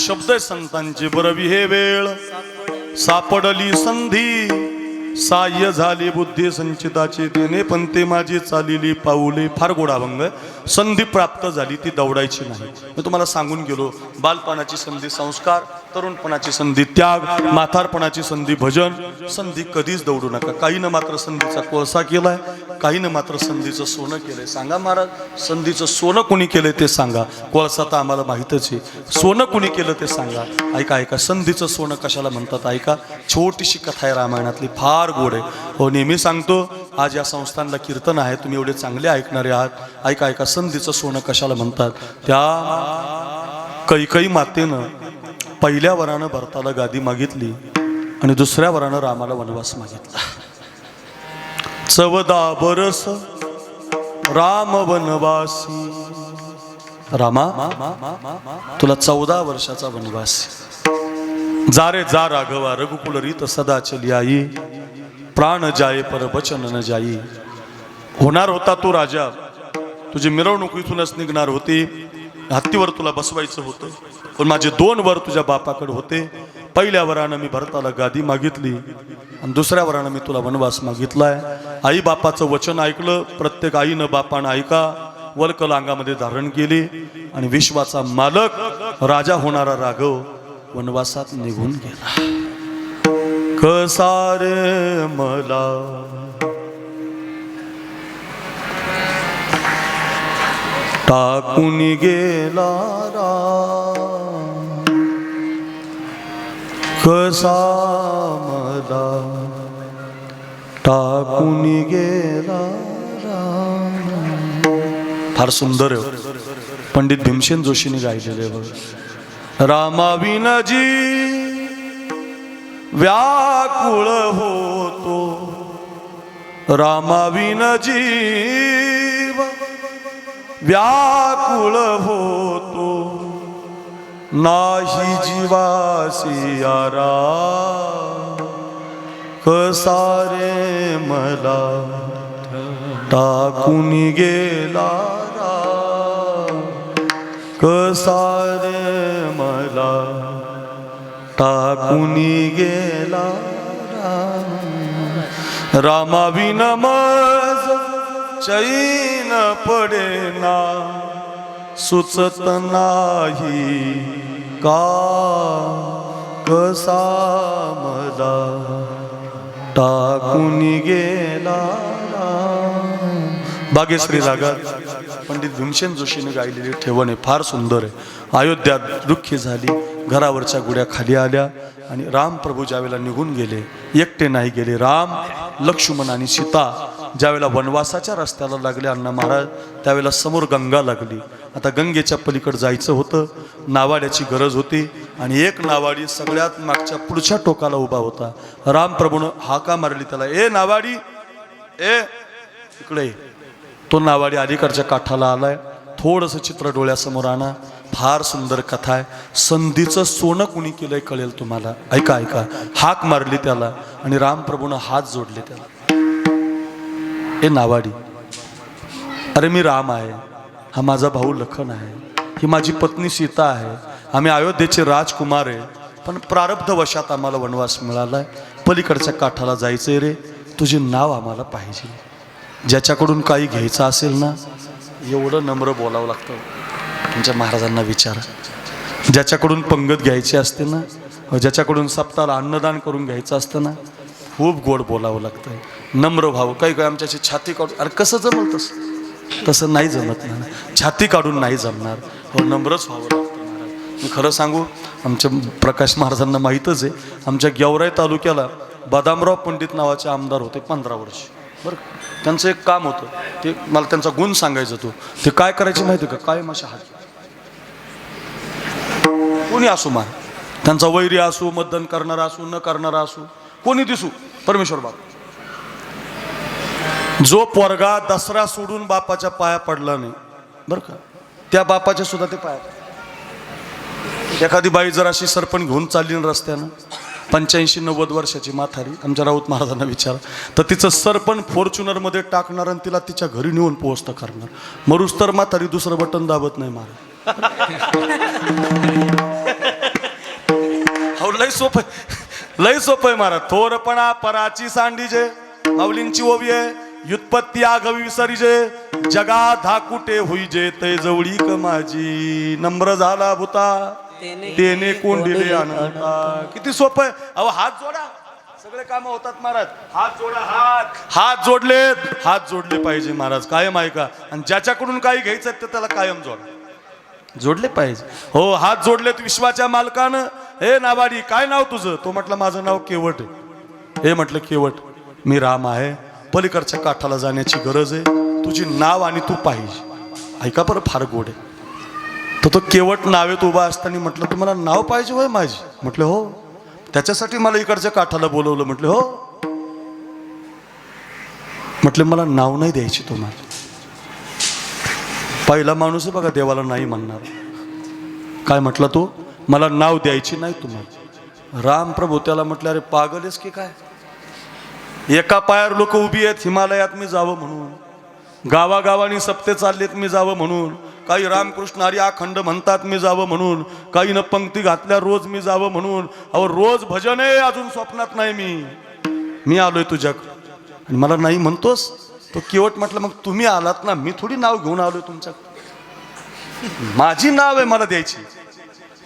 शब्द आहे संतांचे बरवी हे वेळ सापडली संधी साह्य झाली बुद्धी संचिताची तेने पण ते माझी चाललेली पाऊले फार गोड अभंग आहे. संधी प्राप्त झाली ती दौडायची नाही. मी तुम्हाला सांगून गेलो बालपणाची संधी संस्कार, तरुणपणाची संधी त्याग, म्हातारपणाची संधी भजन. संधी कधीच दौडू नका. काहीनं मात्र संधीचा कोळसा केलाय, काहीनं मात्र संधीचं सोनं केलंय. सांगा महाराज, संधीचं सोनं कोणी केलंय ते सांगा. कोळसा तर आम्हाला माहीतच आहे, सोनं कोणी केलं ते सांगा. ऐका ऐका, संधीचं सोनं कशाला म्हणतात ऐका. छोटीशी कथा आहे रामायणातली, फार गोड आहे हो. नेहमी सांगतो, आज या संस्थानला कीर्तन आहे, तुम्ही एवढे चांगले ऐकणारे आहात. ऐका ऐका, संधीचं सोनं कशाला म्हणतात. त्या कैकई मातेनं पहिल्या वरानं भरताला गादी मागितली आणि दुसऱ्या वरानं रामाला वनवास मागितला. 14 बरस राम वनवासी. रामा, तुला 14 वर्षाचा वनवास. जा रे जा राघवा, रघुकुल रीत सदा चली आई. प्राण जाये पर वचन न जाई. होणार होता तू राजा, तुझी मिरवणूक इथूनच निघणार होती. हत्तीवर तुला बसवायचं होतं, पण माझे 2 वर तुझ्या बापाकडे होते. पहिल्या वरानं मी भरताला गादी मागितली आणि दुसऱ्या वरानं मी तुला वनवास मागितलाय. आई बापाचं वचन ऐकलं. प्रत्येक आईनं बापानं ऐका वल्कल अंगामध्ये धारण केली आणि विश्वाचा मालक राजा होणारा राघव वनवासात निघून गेला. कसा रे मला टाकून गेला राम, कसा मला टाकून गेला राम. फार सुंदर आहे, पंडित भीमसेन जोशीने गायलेले बघ. रामाविनाजी व्याकुळ होतो, रामाविनाजी व्याकुळ होतो. नाही जीवासी आरा, कसा रे मला टाकून गेला राम, कसा रे मला टाकून गेला राम. रामाविना मज चैन पडेना, सुचत नाही का कसा मला टाकून गेला राम. बागेश्री रागात पंडित भीमसेन जोशीने गायलेली ठेवण आहे, फार सुंदर आहे. अयोध्यात दुःखी झाली, घरावरच्या गुड्या खाली आल्या आणि राम प्रभू ज्यावेळेला निघून गेले, एकटे नाही गेले. राम, लक्ष्मण आणि सीता ज्यावेळेला वनवासाच्या रस्त्याला लागले अण्णा महाराज, त्यावेळेला समोर गंगा लागली. आता गंगेच्या पलीकडे जायचं होतं, नावाड्याची गरज होती आणि एक नावाडी सगळ्यात मागच्या पुढच्या टोकाला उभा होता. राम प्रभूनं हाका मारली त्याला, ए नावाडी, ए इकडे. तो नावाडी अलीकडच्या काठाला आलाय. थोडंसं चित्र डोळ्यासमोर आणा. फार सुंदर कथा आहे. संधीचं सोनं कुणी केलंय कळेल तुम्हाला. ऐका ऐका, हाक मारली त्याला आणि रामप्रभूनं हात जोडले त्याला. ए नावाडी, अरे मी राम आहे, हा माझा भाऊ लखन आहे, ही माझी पत्नी सीता आहे, आम्ही अयोध्येचे राजकुमार आहे, पण प्रारब्ध वशात आम्हाला वनवास मिळालाय, पलीकडच्या काठाला जायचंय रे, तुझे नाव आम्हाला पाहिजे. ज्याच्याकडून काही घ्यायचं असेल ना, एवढं नम्र बोलावं लागतं. तुमच्या महाराजांना विचारा, ज्याच्याकडून पंगत घ्यायची असते ना, ज्याच्याकडून सप्ताहाला अन्नदान करून घ्यायचं असतं ना, खूप गोड बोलावं लागतं. नम्र भाव. काही काही आमच्याशी छाती काढून, अरे कसं जमल तसं, तसं नाही जमत ना, छाती काढून नाही जमणार हो, नम्रच व्हावं लागतं महाराज. मी खरं सांगू, आमच्या प्रकाश महाराजांना माहीतच आहे, आमच्या गेवराई तालुक्याला बदामराव पंडित नावाचे आमदार होते 15 वर्ष. बरं, त्यांचं एक काम होतं, ते मला त्यांचा गुण सांगायचं होतं. ते काय करायचे माहिती का, काय माझ्या हात कोणी असू मान, त्यांचा वैरी असू, मतदान करणारा असू, न करणारा असू, कोणी दिसू, परमेश्वर बाप, जो पोरगा दसरा सोडून बापाच्या पाया पडला नाही बरं का, त्या बापाच्या सुद्धा ते पाया. एखादी बाई जर अशी सरपण घेऊन चालली ना रस्त्यानं, 85-90 वर्षाची म्हातारी, आमच्या राऊत महाराजांना विचार, तर तिचं सरपण फॉर्च्युनरमध्ये टाकणार आणि तिला तिच्या घरी नेऊन पोहोचतं करणार. मरुस तर म्हातारी दुसरं बटन दाबत नाही महाराज. सोपं लय सोपं आहे महाराज. थोरपणा पराची सांडीजे माऊलींची ओवी आहे. व्युत्पत्ती आगवी विसरीजे जगा धाकुटे होईजे ते जवळी माझी नम्र झाला भूता तेने कोंडिले अनंता. किती सोपं आहे. अहो हात जोडा सगळे काम होतात महाराज. हात जोडा. हात जोडले पाहिजे महाराज कायम ऐका. आणि ज्याच्याकडून काही घ्यायचं ते त्याला कायम जोडले पाहिजे. हो हात जोडलेत विश्वाच्या मालकानं. हे नावाडी काय नाव तुझं? तो म्हटलं माझं नाव केवट आहे. हे म्हटलं केवट मी राम आहे. पलीकडच्या काठाला जाण्याची गरज आहे. तुझी नाव आणि तू पाहिजे. ऐका बरं फार गोड आहे. तो केवट नावेत उभा असताना म्हटलं तुम्हाला नाव पाहिजे होय माझी? म्हटलं हो. त्याच्यासाठी मला इकडच्या काठाला बोलवलं? म्हटलं हो. म्हटलं मला नाव नाही द्यायची तुम्हाला. पहिला माणूस आहे बघा देवाला नाही म्हणणार. काय म्हटलं तो? मला नाव द्यायची नाही तुम्हाला. राम प्रभू त्याला म्हटलं अरे पागलेस की काय? एका पायावर लोक उभी आहेत हिमालयात मी जावं म्हणून, गावागावानी सप्ते चाललेत मी जावं म्हणून, काही रामकृष्ण हरी अखंड म्हणतात मी जावं म्हणून, काही न पंक्ती घातल्या रोज मी जावं म्हणून. अहो रोज भजन आहे अजून स्वप्नात नाही मी आलोय तुझ्याकडे आणि मला नाही म्हणतोस? तो केवट म्हटलं मग तुम्ही आलात ना, मी थोडी नाव घेऊन आलोय तुमच्याकडे. माझी नाव आहे मला द्यायची.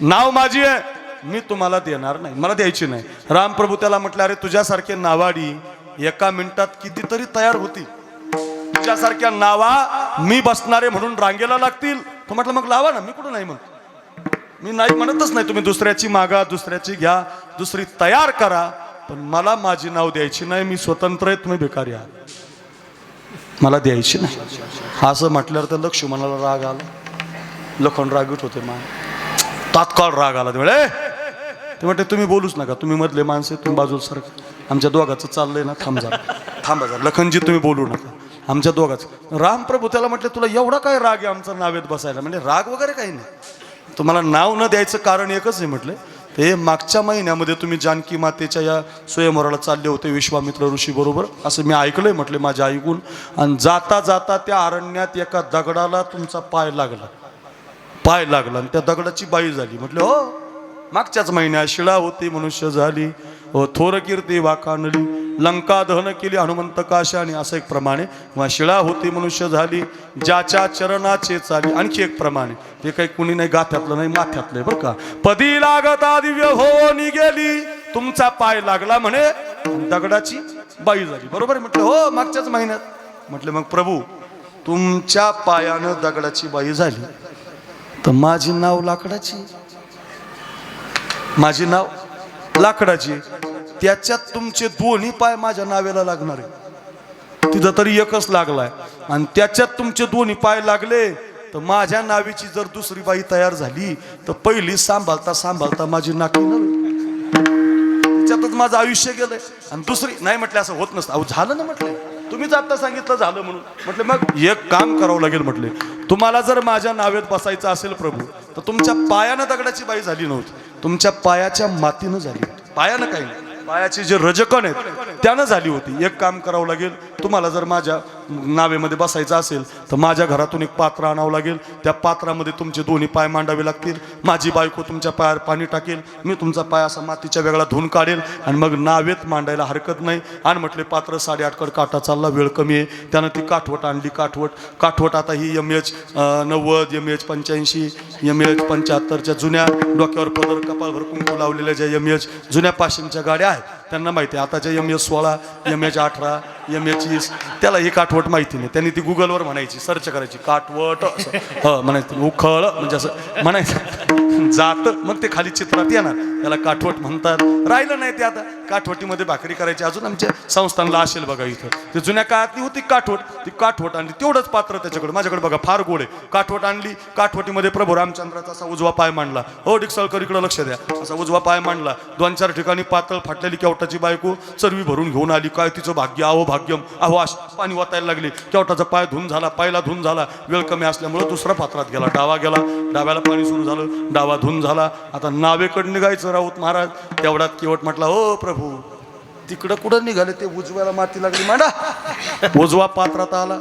नाव माझी आहे मी तुम्हाला देणार नाही. मला द्यायची नाही. रामप्रभू त्याला म्हटलं अरे तुझ्यासारखे नावाडी एका मिनिटात कितीतरी तयार होतील. तुझ्यासारख्या नावा मी बसणारे म्हणून रांगेला लागतील. तो म्हटलं मग लावा ना. मी कुठं नाही म्हणतो. मी नाही म्हणतच नाही. तुम्ही दुसऱ्याची मागा दुसऱ्याची घ्या दुसरी तयार करा पण मला माझी नाव द्यायची नाही. मी स्वतंत्र आहे तुम्ही भिकारी आहात. मला द्यायची नाही. असं म्हटल्यावर तर लक्ष्मणाला राग आला. लखन रागीट होते मा तात्काळ राग आला. ते म्हणते तुम्ही बोलूच नका. तुम्ही मधले माणसे तुम्ही बाजूला सारखं. आमच्या दोघाचं चाललंय ना. थांबा जरा लखनजी तुम्ही बोलू नका. आमच्या दोघाचं. रामप्रभू त्याला म्हटलं तुला एवढा काय राग आहे आमचा नावेत बसायला? म्हणजे राग वगैरे काही नाही. तुम्हाला नाव न द्यायचं कारण एकच आहे. म्हटलं ते मागच्या महिन्यामध्ये तुम्ही जानकी मातेच्या या स्वयंवराला चालले होते विश्वामित्र ऋषी बरोबर असं मी ऐकलंय. म्हटले माझ्या ऐकून. आणि जाता जाता त्या अरण्यात एका दगडाला तुमचा पाय लागला आणि त्या दगडाची बाई झाली. म्हटलं हो मागच्याच महिन्यात शिळा होती मनुष्य झाली. हो थोर कीर्ती वाखाणली लंका दहन केली हनुमंत काशाने. असं एक प्रमाणे किंवा शिळा होती मनुष्य झाली ज्याच्या चरणाचे चाली. आणखी एक प्रमाणे ते काही कुणी नाही गाथ्यातलं नाही माथ्यातलं बरं का. पदी लागता दिव्य हो गेली तुमचा पाय लागला म्हणे दगडाची बाई झाली. बरोबर आहे. म्हटलं हो मागच्याच महिन्यात. म्हटलं मग प्रभू तुमच्या पायानं दगडाची बाई झाली तर माझी नाव लाकडाची. माझी नाव लाकडाची. त्याच्यात तुमचे दोन्ही पाय माझ्या नावेला लागणार आहे. तिथं तरी एकच लागलाय आणि त्याच्यात तुमचे दोन्ही पाय लागले तर माझ्या नावीची जर दुसरी बाई तयार झाली तर पहिली सांभाळता माझी नाकी नव्हे. त्याच्यातच माझं आयुष्य गेलंय. आणि दुसरी नाही म्हटलं असं होत नसतं. अहो झालं ना. म्हटलं तुम्हीच आता सांगितलं झालं म्हणून. म्हटलं मग एक काम करावं लागेल. म्हटले तुम्हाला जर माझ्या नावेत बसायचं असेल प्रभू तर तुमच्या पायानं दगडाची बाई झाली नव्हती. तुमच्या पायाच्या मातीनं झाली होती. पायानं काही नाही. पायाचे जे रजकण आहेत त्यानं झाली होती. एक काम करावं लागेल. तुम्हाला जर माझ्या नावेमध्ये बसायचं असेल तर माझ्या घरातून एक पात्र आणावं लागेल. त्या पात्रामध्ये तुमचे दोन्ही पाय मांडावे लागतील. माझी बायको तुमच्या पायावर पाणी टाकेल. मी तुमचा पाय असा मातीच्या वेगळा धुवून काढेल आणि मग नावेत मांडायला हरकत नाही. आणि म्हटले पात्र 8.5 कड काटा चालला. वेळ कमी आहे. त्यानं ती काठवट आणली. काठवट आता ही MH 90 MH 85 MH 75च्या जुन्या डोक्यावर पदर कपाळभर कुंकू लावलेल्या ज्या MH जुन्या पाशिंगच्या गाड्या आहेत त्यांना माहिती आहे. आताच्या MH 16 MH 18 MH 20 त्याला ही काठवट माहिती नाही. त्यांनी ती गुगलवर म्हणायची सर्च करायची काठवट असं म्हणायचं. उखळ म्हणजे असं म्हणायचं जात मग ते खाली चित्रात येणार. त्याला काठवट म्हणतात. राहिलं नाही ते आता. काठवटीमध्ये भाकरी करायची अजून आमच्या संस्थानला असेल बघा इथं. ते जुन्या काळातली होती काठवट. ती काठवट आणली. तेवढंच पात्र त्याच्याकडे. माझ्याकडे बघा फार गोड आहे. काठवट आणली. काठवटीमध्ये प्रभू रामचंद्राचा असा उजवा पाय मांडला. हो डिकसळकर इकडं लक्ष द्या. असा उजवा पाय मांडला. 2-4 ठिकाणी पातळ फाटलेली केवटाची बायको चरवी भरून घेऊन आली. काय तिचं भाग्य. अहो भाग्यम अहो पाणी वाटायला लागली. केवटाचा पाय धुवून झाला. पायला धुवून झाला. वेळ कमी असल्यामुळे दुसरा पात्रात गेला. डावा गेला. डाव्याला पाणी सुरू झालं. डावा धुवून झाला. आता नावेकडे निघायचं राऊत महाराज. तेवढ्यात केवट म्हटला हो प्रभू तिकडं कुठं निघाले ते उजव्याला माती लागली मांडा. उजवा पात्रात आला.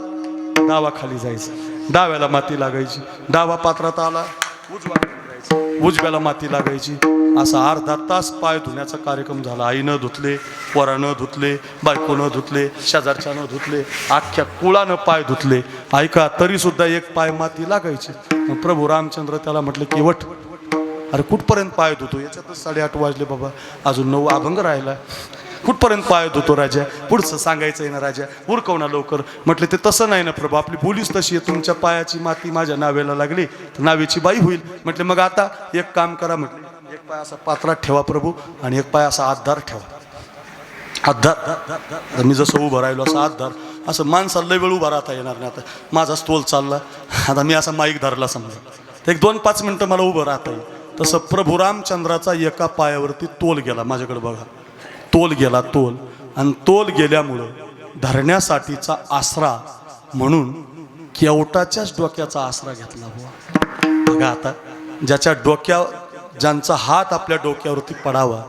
डावा खाली जायचं. डाव्याला माती लागायची. डावा पात्रात आला. उजव्याला माती लागायची. असा अर्धा तास पाय धुण्याचा कार्यक्रम झाला. आईनं धुतले, पोरानं धुतले, बायकोनं धुतले, शेजारच्यानं धुतले, अख्ख्या कुळानं पाय धुतले. ऐका, तरी सुद्धा एक पाय माती लागायची. मग प्रभू रामचंद्र त्याला म्हटले की वट, अरे कुठपर्यंत पाय धुतो? याच्यातच 8:30 वाजले बाबा, अजून 9 अभंग राहिला. कुठपर्यंत पाय धुतो राजा? पुढचं सांगायचं आहे ना राजा, उरकव ना लवकर. म्हटले ते तसं नाही ना प्रभू, आपली बोलीच तशी आहे. तुमच्या पायाची माती माझ्या नावेला लागली तर नावेची बाई होईल. म्हटले मग आता एक काम करा, म्हटले एक पाय असा पात्रात ठेवा प्रभू आणि एक पाय असा आधार ठेवा. आधार, मी जसं उभं राहिलो असं आधार. असं माणसाला लय वेळ उभा राहता येणार नाही. आता माझा तोल चालला, आता मी असा माईक धरला समजा, तर 1-2-5 मिनटं मला उभं राहता येईल. तसं प्रभू रामचंद्राचा एका पायावरती तोल गेला. माझ्याकडे बघा, तोल गेला, तोल. आणि तोल गेल्यामुळं धरण्यासाठीचा आसरा म्हणून केवटाच्याच डोक्याचा आसरा घेतला बुवा. बघा आता, ज्यांचा हात आपल्या डोक्यावरती पडावा,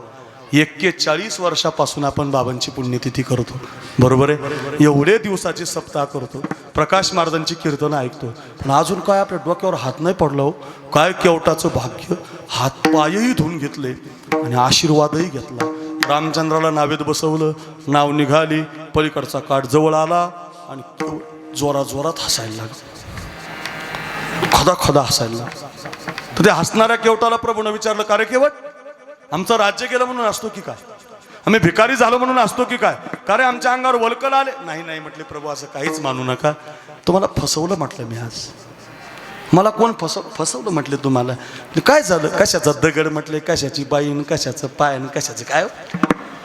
41 वर्षापासून आपण बाबांची पुण्यतिथी करतो, बरोबर आहे? एवढे दिवसाचे सप्ताह करतो, प्रकाश महाराजांची कीर्तन ऐकतो, पण अजून काय आपल्या डोक्यावर हात नाही पडला हो. काय केवटाचं भाग्य, हात पायही धुवून घेतले आणि आशीर्वादही घेतला. रामचंद्राला नावेत बसवलं, नाव निघाली, पलीकडचा काठ जवळ आला आणि जोरा जोरात हसायला लागला, खदा खदा हसायला लागला. तर त्या हसणाऱ्या केवटाला प्रभूनं विचारलं, का रे केवट, आमचं राज्य गेलं म्हणून असतो की काय? आम्ही भिकारी झालो म्हणून असतो की काय? का रे आमच्या अंगावर वलकल आले? नाही नाही म्हटले प्रभू, असं काहीच मानू नका. तुम्हाला फसवलं म्हटलं मी आज. मला कोण फसवलं म्हटले तुम्हाला? काय झालं? कशाचा दगड म्हटले, कशाची बाईन, कशाचं पायन, कशाचं काय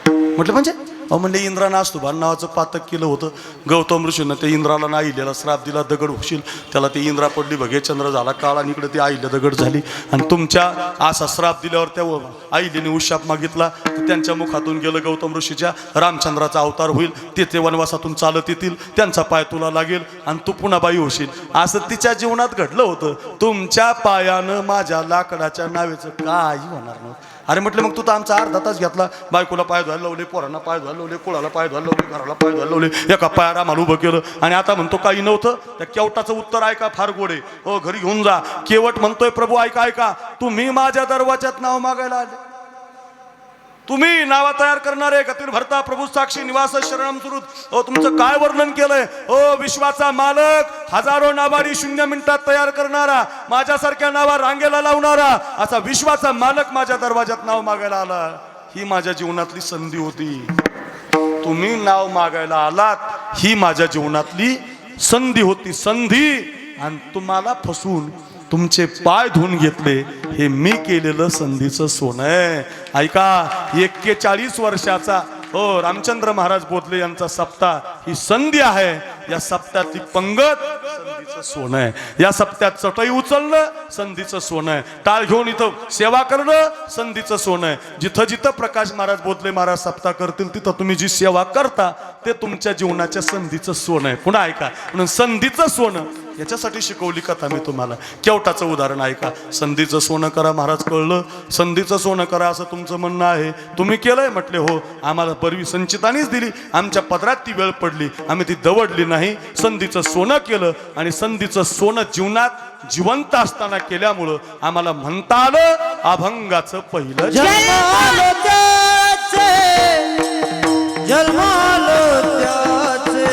म्हटलं? म्हणजे अहो म्हणले इंद्रानं आस्तुभान नावाचं पातक केलं होतं. गौतम ऋषीनं ते इंद्राला ना आईल्याला श्राप दिला, दगड होशील. त्याला ती इंद्रा पडली, बघे चंद्र झाला काळ, आणि इकडे ती आईल्या दगड झाली. आणि तुमच्या असा श्राप दिल्यावर त्या आईलीने उशाप मागितला, तर त्यांच्या मुखातून गेलं गौतम ऋषीच्या, रामचंद्राचा अवतार होईल, ते वनवासातून चालत येतील, त्यांचा पाय तुला लागेल आणि तू पुन्हा बाई होशील. असं तिच्या जीवनात घडलं होतं. तुमच्या पायानं माझ्या लाकडाच्या नावेचं काही होणार नव्हतं. अरे म्हटलं मग तू तर आमचा अर्धा तास घेतला, बायकोला पाय धुवायला लावले, पोरांना पाय धुवायला लावले, कुळाला पाय धुवायला लावले, घराला पाय धुवायला लावले, एका पायाला आम्हाला उभं केलं, आणि आता म्हणतो काही नव्हतं. त्या केवटाचं उत्तर ऐका, फार गोड आहे. हो, घरी घेऊन जा. केवट म्हणतोय, प्रभू ऐका ऐका, तुम्ही माझ्या दरवाजात नाव मागायला आले, तुम्ही नावा तयार करणारे, गतीर भरता प्रभू साक्षी निवास शरणम सुरुत. हो, तुमचं काय वर्णन केलंय? हो, विश्वाचा मालक, हजारो नावाडी 0 मिनिटात तयार करणारा, माझ्यासारख्या नावा रांगेला लावणारा असा विश्वाचा मालक माझ्या दरवाजात नाव मागायला आला. ही माझ्या जीवनातली संधी होती. तुम्ही नाव मागायला आलात, ही माझ्या जीवनातली संधी होती, संधी. आणि तुम्हाला फसवून तुमचे पाय धुवून घेतले, हे मी केलेलं संधीचं सोनं आहे. ऐका, 41 वर्षाचा हो रामचंद्र महाराज बोधले यांचा सप्ताह ही संधी आहे. या सप्त्यातली पंगत संधीचं सोनं आहे. या सप्त्यात चटई उचलणं संधीचं सोनं आहे. टाळ घेऊन इथं सेवा करणं संधीचं सोनं आहे. जिथं जिथं प्रकाश महाराज बोधले महाराज सप्ताह करतील, तिथं तुम्ही जी सेवा करता ते तुमच्या जीवनाच्या संधीचं सोनं आहे. पुन्हा ऐका, म्हणून संधीचं सोनं याच्यासाठी शिकवली कथा मी तुम्हाला. केवटाचं उदाहरण ऐका. संधीचं सोनं करा महाराज, कळलं? संधीचं सोनं करा असं तुमचं म्हणणं आहे. तुम्ही केलंय? म्हटले हो, आम्हाला परवी संचितानीच दिली, आमच्या पदरात ती वेळ पडली, आम्ही ती दवडली नाही, संधीचं सोनं केलं. आणि संधीचं सोनं जीवनात जिवंत असताना केल्यामुळं आम्हाला म्हणता आलं अभंगाचं पहिलं जन्मालो त्याचे, जन्मालो त्याचे,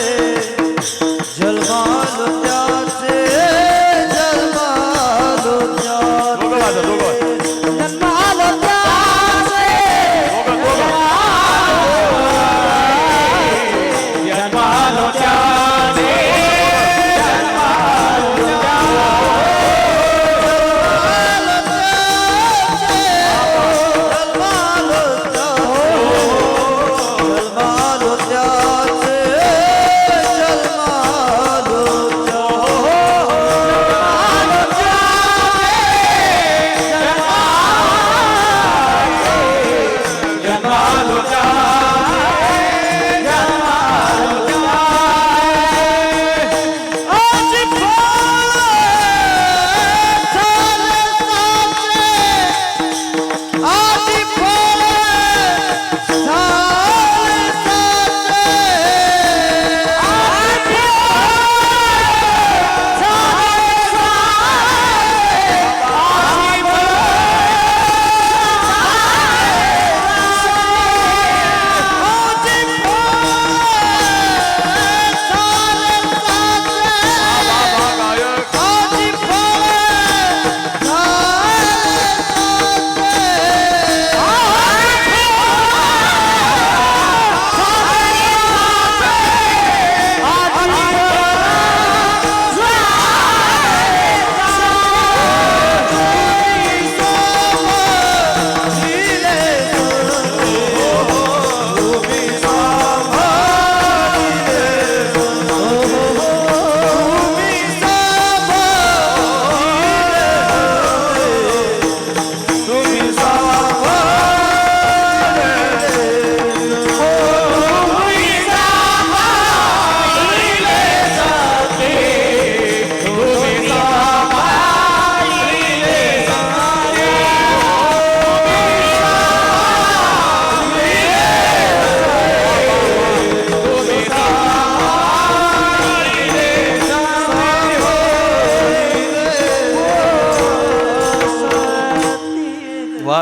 जन्मालो त्याचे, जन्मालो त्याचे, दोघं माझं दोघं जन्मालो त्याचे, जन्मालो त्याचे, जन्मालो त्याचे,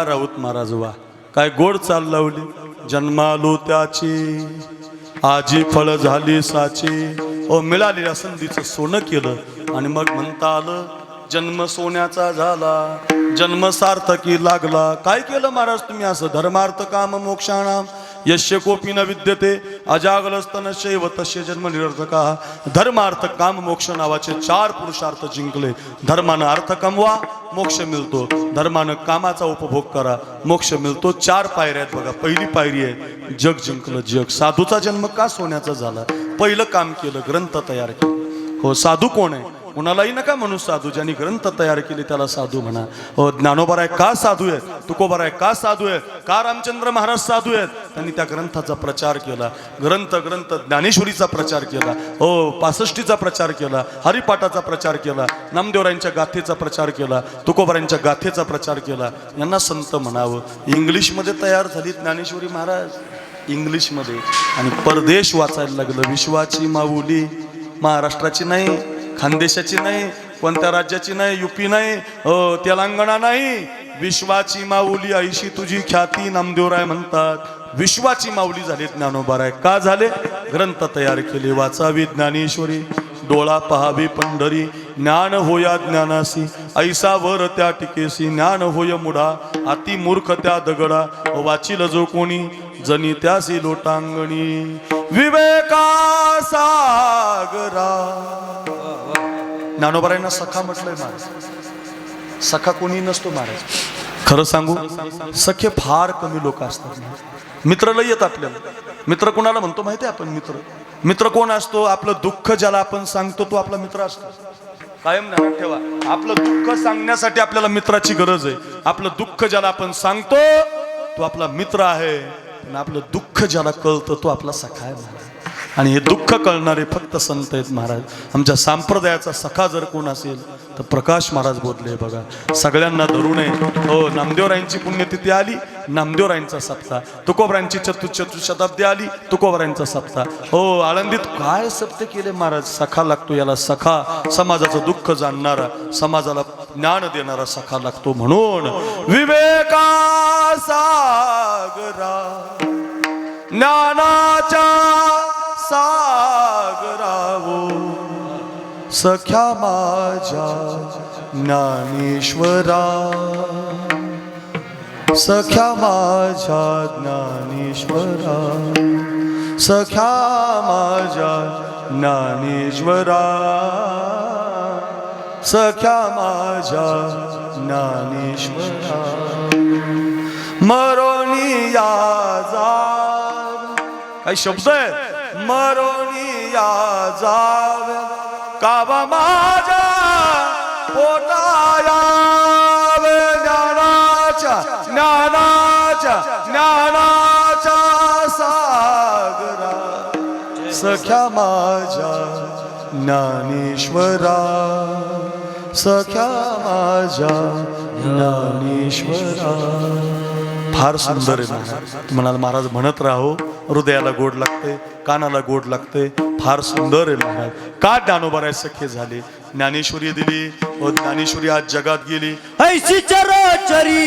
वा राऊत महाराज वा, काय गोड चाल लावली. जन्मालो त्याची आजी फळ झाली साची. ओ मिळालेल्या संधीचं सोनं केलं आणि मग म्हणता आलं जन्म सोन्याचा झाला, जन्म सार्थकी लागला. काय केलं महाराज तुम्ही असं? धर्मार्थ काम मोक्षाणाम यस्य कोपी न विद्यते अजागलस्तनशैव तस्य जन्म निरर्थका. धर्मार्थ काम मोक्ष नावाचे 4 पुरुषार्थ जिंकले. धर्मानं अर्थ कमवा, मोक्ष मिळतो. धर्मानं कामाचा उपभोग करा, मोक्ष मिळतो. 4 पायऱ्या आहेत बघा. पहिली पायरी आहे जग जिंकलं जग. साधूचा जन्म का सोन्याचा झाला? पहिलं काम केलं, ग्रंथ तयार केले. हो, साधू कोण आहे? कुणालाही नका म्हणू साधू. ज्यांनी ग्रंथ तयार केले त्याला साधू म्हणा. हो, ज्ञानोबराय का साधू आहेत? तुकोबराय का साधू आहेत? का रामचंद्र महाराज साधू आहेत? त्यांनी त्या ग्रंथाचा प्रचार केला. ग्रंथ ज्ञानेश्वरीचा प्रचार केला. हो, 65चा प्रचार केला. हरिपाठाचा प्रचार केला. नामदेवरायांच्या गाथेचा प्रचार केला. तुकोबरायांच्या गाथेचा प्रचार केला. यांना संत म्हणावं. इंग्लिशमध्ये तयार झाली ज्ञानेश्वरी महाराज, इंग्लिशमध्ये. आणि परदेश वाचायला लागलं. विश्वाची माऊली, महाराष्ट्राची नाही, खानदेशाची नाही, कोणत्या राज्याची नाही, युपी नाही, तेलंगणा नाही, विश्वाची माऊली ऐशी तुझी ख्याती. नामदेवराय म्हणतात विश्वाची माऊली झाले ज्ञानोबाराय. का झाले? ग्रंथ तयार केले. वाचावी ज्ञानेश्वरी, डोळा पहावी पंढरी, ज्ञान होया ज्ञानासी, ऐसा वर त्या टिकेसी. ज्ञान होय मुढा, अति मूर्ख त्या दगडा, वाचिल जो कोणी जनी त्यासी लोटांगणी. विवेका सागरा. ज्ञानोबारायांना सखा म्हटलंय महाराज. सखा कोणी नसतो महाराज. खरं सांगू, सखे फार कमी लोक असतात. मित्र लय येत आपल्याला. मित्र कोणाला म्हणतो माहिती आहे आपण? मित्र कोण असतो? आपलं दुःख ज्याला आपण सांगतो तो आपला मित्र असतो. कायम ध्यानात ठेवा, आपलं दुःख सांगण्यासाठी आपल्याला मित्राची गरज आहे. आपलं दुःख ज्याला आपण सांगतो तो आपला मित्र आहे. पण आपलं दुःख ज्याला कळतं तो आपला सखा आहे महाराज. आणि हे दुःख कळणारे फक्त संत आहेत महाराज. आमच्या संप्रदायाचा सखा जर कोण असेल तर प्रकाश महाराज बोलले बघा. सगळ्यांना धरू नये. हो, नामदेवरायांची पुण्यतिथी आली, नामदेवरायांचा सप्ताह. तुकोबरायांची चतुशताब्दी आली, तुकोबरायांचा सप्ताह. हो, आळंदीत काय सप्ते केले महाराज. सखा लागतो याला. सखा समाजाचं दुःख जाणणारा, समाजाला ज्ञान देणारा सखा लागतो. म्हणून विवेका सागरा, ज्ञानाच्या सागरावो, सख्या माझ्या ज्ञानेश्वरा, सख्या माझ्या ज्ञानेश्वरा, सख्या माझ्या ज्ञानेश्वरा, सख्या माझ्या ज्ञानेश्वरा. मरोनी या काही शब्द आहेत. मरोनी या जावे काबा माझ्या पोटाया, ज्ञानाच्या ज्ञानाच्या ज्ञानाच्या सागरा, सख्या माझ्या ज्ञानेश्वरा, सख्या माझ्या ज्ञानेश्वरा. फार सुंदर आहे महाराज. तुम्हाला महाराज म्हणत राहो, हृदयाला गोड लागते, कानाला गोड लागते. फार सुंदर आहे महाराज. का ज्ञानोबाराय सख्य झाले? ज्ञानेश्वरी दिली व ज्ञानेश्वरी आज जगात गेली. ऐशी चराचरी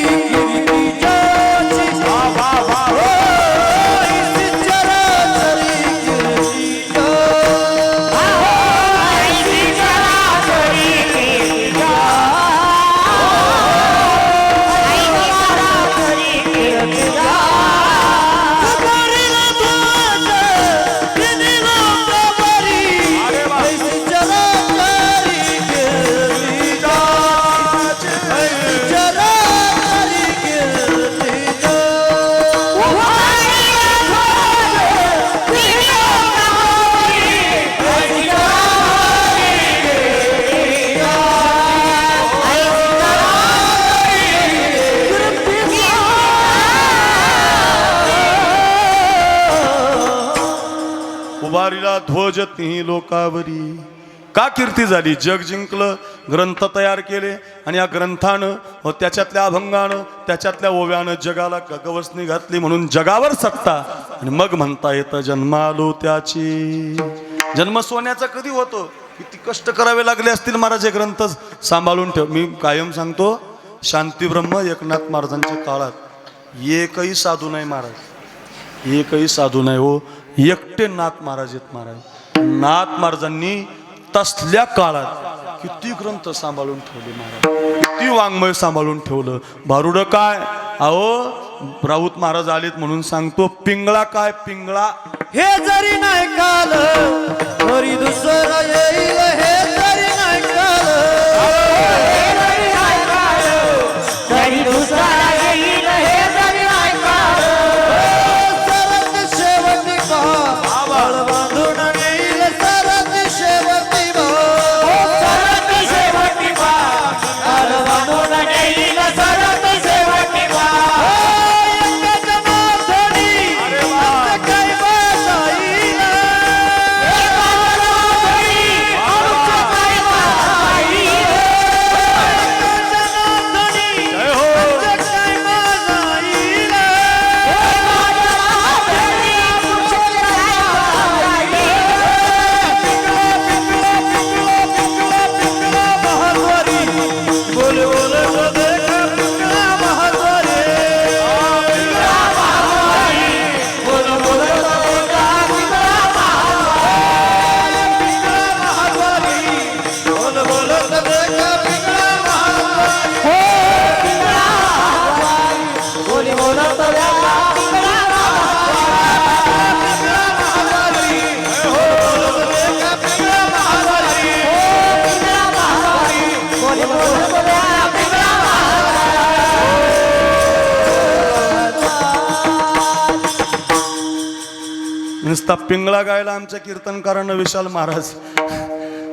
उभारीला ध्वज ती लोकावरी. का कीर्ती झाली? जग जिंकलं, ग्रंथ तयार केले आणि या ग्रंथानं व त्याच्यातल्या अभंगानं, त्याच्यातल्या ओव्यानं जगाला गवसणी घातली. म्हणून जगावर सत्ता. आणि मग म्हणता येतं जन्मालो त्याची. जन्म सोन्याचा कधी होतो? किती कष्ट करावे लागले असतील महाराज हे ग्रंथ सांभाळून ठेव. मी कायम सांगतो, शांतीब्रह्म एकनाथ महाराजांच्या काळात एकही साधू नाही महाराज, एकही साधू नाही हो, एकटे नाथ महाराज आहेत महाराज. नाथ महाराजांनी तसल्या काळात किती ग्रंथ सांभाळून ठेवले महाराज, किती वाङ्मय सांभाळून ठेवलं. भारुड काय अहो, राऊत महाराज आलेत म्हणून सांगतो, पिंगळा काय पिंगळा, हे जरी नाही काल तरी दुसरं येईल, हे जरी नाही काल तरी दुसरा येईल, हे जरी नाही काल सरत शेवटी काळ बांधून येईल, सरत शेवटी सरत शेवटी काळ बांधून येईल, सरत शेवटी नुसता पिंगळा गायला आमच्या कीर्तनकारानं विशाल महाराज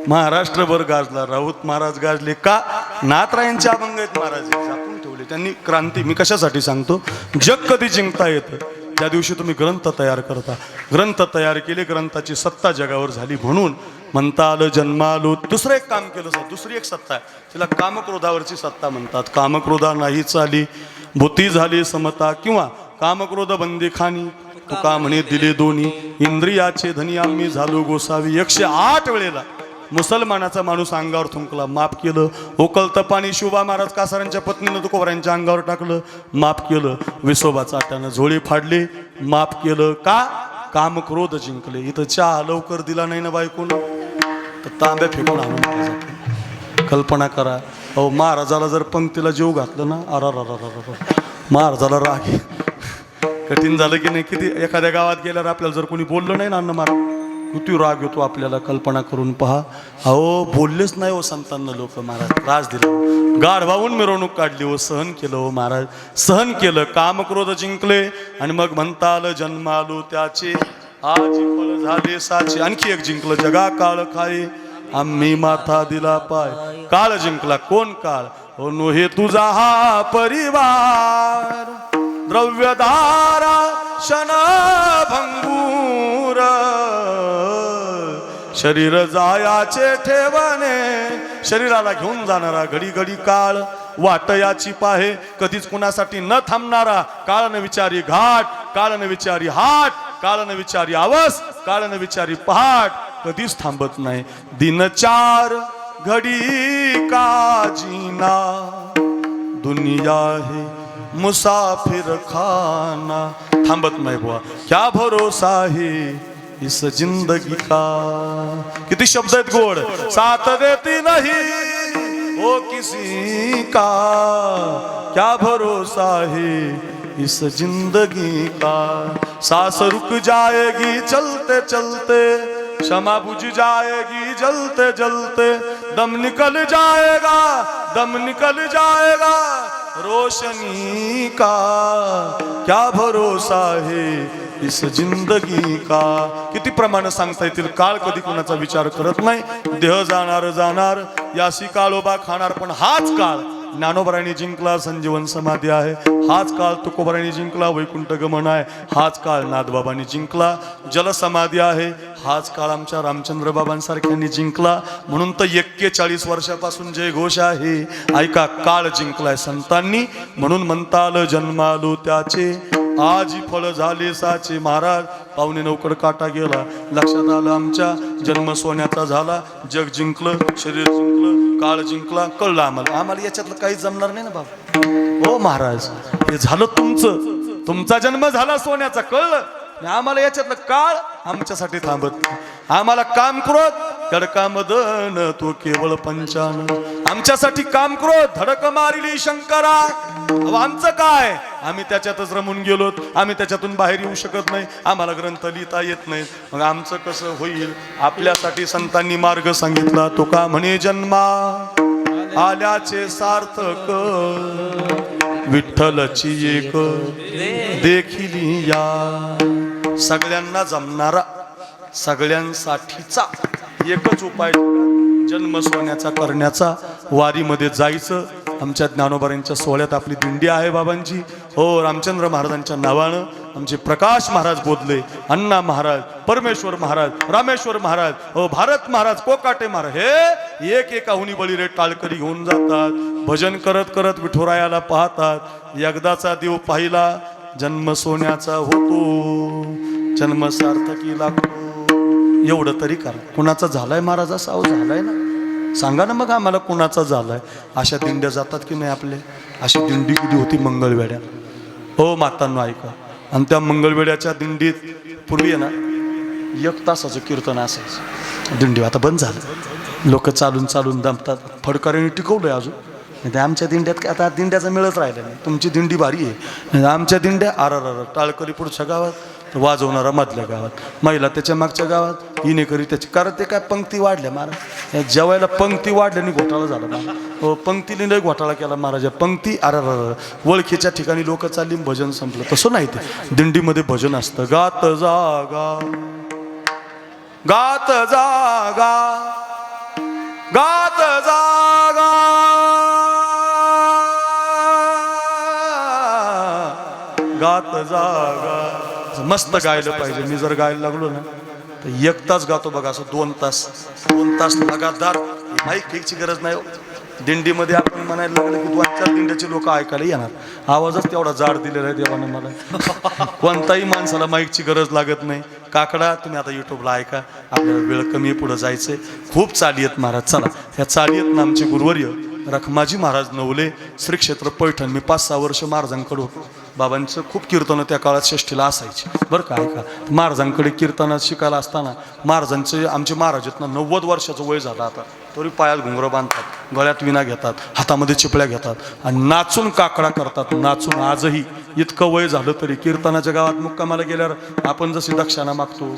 महाराष्ट्रभर गाजला. राऊत महाराज गाजले का, नाथरायांचे अभंग आहेत महाराज झाकून ठेवले त्यांनी. क्रांती मी कशासाठी सांगतो, जग कधी जिंकता येतं त्या दिवशी तुम्ही ग्रंथ तयार करता. ग्रंथ तयार केले, ग्रंथाची सत्ता जगावर झाली, म्हणून म्हणता आलं जन्मालो. दुसरं एक काम केलं सर, दुसरी एक सत्ता आहे, तिला कामक्रोधावरची सत्ता म्हणतात. कामक्रोधा नाही चाली, भूती झाली समता, किंवा कामक्रोध बंदी खानी, तुका म्हणे दिले दोन्ही, इंद्रियाचे धनी आम्ही झालो गोसावी. 108 वेळेला मुसलमानाचा माणूस अंगावर थुंकला, माफ केलं. ओकलतं पाणी शिवबा महाराज कासारांच्या पत्नीनं तुकोबरायांच्या अंगावर टाकलं, माफ केलं. विसोबाचा आट्यानं झोळी फाडले, माफ केलं. का, काम क्रोध जिंकले. इथं चहा लवकर दिला नाही ना बायकोनं, तर तांब्या फेकून आणून महाराज. कल्पना करा अहो, महाराजाला जर पंक्तीला जीव घातलं ना, महाराजाला राग कठीण झालं की नाही. किती एखाद्या गावात गेल्यावर आपल्याला जर कोणी बोललं नाही ना, अन्न महाराज किती राग येतो आपल्याला. कल्पना करून पहा. अहो बोललेच नाही हो संतांना लोक, महाराज त्रास दिला, गाढ वाहून मिरवणूक काढली हो, सहन केलं हो महाराज, सहन केलं. कामक्रोध जिंकले आणि मग म्हणता आलं जन्मालो त्याचे, आजी फळ झाले साचे. आणखी एक जिंकलं, जगा काळ खाये आम्ही माथा दिला पाय. काळ जिंकला. कोण काळ, हो नो हे तुझा हा परिवार, द्रव्यधारा क्षणभंगूर, शरीर जायाचे ठेवणे, शरीराला घेऊन जाणारा घडी घडी काळ, वाट याची पाहे कधीच कुणासाठी न थांबणारा. काळ न विचारी घाट, काळ न विचारी हाट, काळ न विचारी आवस, काळ न विचारी पहाट, कधीच थांबत नाही. दिन 4 घडी का जीना, दुनिया है मुसाफिर खाना. थांबत नाही बुवा, क्या भरोसा है इस जिंदगी का. किती शब्द आहेत गोड. साथ देती नहीं वो किसी का, क्या भरोसा है इस जिंदगी का. सांस रुक जाएगी चलते चलते, क्षमा बुझ जाएगी जलते जलते, दम निकल जाएगा, दम निकल जाएगा रोशनी का, क्या भरोसा है इस जिंदगी का. किती प्रमाण सांगता येतील. काळ कधी कोणाचा विचार करत नाही. देह जाणार जाणार, यासी काळोबा खाणार, पण हाच काळ ज्ञानोबरायांनी जिंकला, संजीवन समाधी आहे. हाच काळ तुकोबरायांनी जिंकला, वैकुंठ गमन आहे. हाच काळ नाथबाबांनी जिंकला, जलसमाधी आहे. हाच काळ आमच्या रामचंद्र बाबांसारख्यांनी जिंकला. म्हणून तर 41 वर्षापासून जय घोष आहे. ऐका, काळ जिंकलाय संतांनी. म्हणून म्हणता आलं जन्मालो त्याचे, आजी फळ झाले साचे. महाराज 8:45 काटा गेला. लक्षात आलं आमच्या जन्म सोन्याचा झाला. जग जिंकलं, शरीर जिंकलं, काळ जिंकला, कळलं आम्हाला याच्यातलं काही जमणार नाही ना बाबा. हो महाराज, हे झालं तुमचा जन्म झाला सोन्याचा, कळलं. आम्हाला याच्यातलं काळ आमच्यासाठी थांबत नाही. आम्हाला काम क्रोध धडका मदन तो केवळ पंचान, आमच्यासाठी काम क्रोध धडक मारिली शंकरा. आमचं काय, आम्ही त्याच्यातच रमून गेलोत, आम्ही त्याच्यातून बाहेर येऊ शकत नाही, आम्हाला ग्रंथ लिहिता येत नाही. मग आमचं कसं होईल. आपल्यासाठी संतांनी मार्ग सांगितला. तो का म्हणे जन्मा आल्याचे सार्थक, विठ्ठलची एक देखिली या. सगळ्यांना जमणारा, सगळ्यांसाठीचा एकच उपाय जन्म सोन्याचा करण्याचा, वारीमध्ये जायचं. आमच्या ज्ञानोबारांच्या सोहळ्यात आपली दिंडी आहे बाबांची. हो, रामचंद्र महाराजांच्या नावानं आमचे प्रकाश महाराज बोधले, अण्णा महाराज, परमेश्वर महाराज, रामेश्वर महाराज, हो भारत महाराज, कोकाटे महाराज, हे एकाहुनी बळीरे टाळकरी घेऊन जातात. भजन करत करत विठुरायाला पाहतात. एकदाचा देव पाहिला जन्म सोन्याचा होतो, जन्म सार्थकी लागतो. एवढं तरी करा. कुणाचा झालाय महाराजा? साव झालाय ना, सांगा ना मग आम्हाला कुणाचा झालाय. अशा दिंड्या जातात की नाही आपले? अशी दिंडी किती होती मंगळवेड्या. हो मातांनो ऐका. आणि त्या मंगळवेड्याच्या दिंडीत पूर्वी आहे ना 1 तासाचं कीर्तन असायचं. दिंडी आता बंद झालं, लोक चालून दमतात. फडकऱ्यांनी टिकवलंय अजून. नाही आमच्या दिंड्यात आता दिंड्याचा मिळत राहिला नाही. तुमची दिंडी भारी आहे. आमच्या दिंड्या टाळकरी पुढच्या गावात, वाजवणारा मधल्या गावात, महिला त्याच्या मागच्या गावात, हिनेकरी त्याची. कारण ते काय पंक्ती वाढल्या महाराज. जेवायला पंक्ती वाढल्याने घोटाळा झाला महाराज. हो, पंक्तीने लय घोटाळा केला महाराज. पंक्ती वळखीच्या ठिकाणी लोक चालली, भजन संपलं. तसं नाही, ते दिंडीमध्ये भजन असतं. गात जागा, गात जागा, गात जागा, गात जागा. मस्त गायलं पाहिजे. मी जर गायला लागलो ना तर 1 तास गातो बघा, असं 2 तास लगातार. माईक फिकची गरज नाही हो. दिंडीमध्ये आपण म्हणायला लागलं की 2-4 दिंड्याचे लोक ऐकायला येणार. आवाजच तेवढा जाड दिलेला आहे देवानं मला. कोणताही माणसाला माईकची गरज लागत नाही. काकडा तुम्ही आता युट्यूबला ऐका. आपल्याला वेळ कमी, पुढं जायचंय. खूप चाली आहेत महाराज. चला, ह्या चाली आहेत ना आमचे गुरुवर्य रखमाजी महाराज नवले, श्री क्षेत्र पैठण. मी 5-6 वर्ष महाराजांकडे होतो. बाबांचं खूप कीर्तनं त्या काळात षष्ठीला असायची बरं का. ऐका, महाराजांकडे कीर्तनात शिकायला असताना महाराजांचे, आमचे महाराज आहेत ना 90 वर्षाचं वय झालं आता, तरी पायात घुंगरं बांधतात, गळ्यात विणा घेतात, हातामध्ये चिपळ्या घेतात आणि नाचून काकडा करतात. नाचून आजही इतकं वय झालं तरी कीर्तनाच्या गावात मुक्कामाला गेल्यावर आपण जशी दक्षिणा मागतो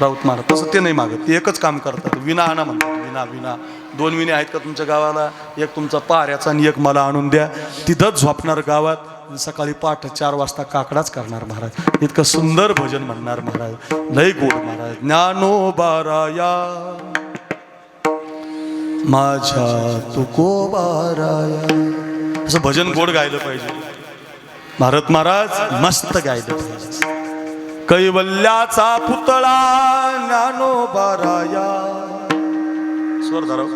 राऊत महाराज, तसं ते नाही मागत. ते एकच काम करतात, विना आणा म्हणतात. विना 2 विणे आहेत का तुमच्या गावाला? एक तुमचा पाऱ्याचा आणि एक मला आणून द्या. तिथंच झोपणार गावात. सकाळी पहाटे 4 वाजता काकडाच करणार महाराज. इतकं सुंदर भजन म्हणणार महाराज. लय गोड महाराज. ज्ञानोबाराया माझ्या तुकोबाराया, असं भजन गोड गायलं पाहिजे. भारत महाराज मस्त गायलं पाहिजे. कैवल्याचा पुतळा ज्ञानोबाराया. स्वर धराव.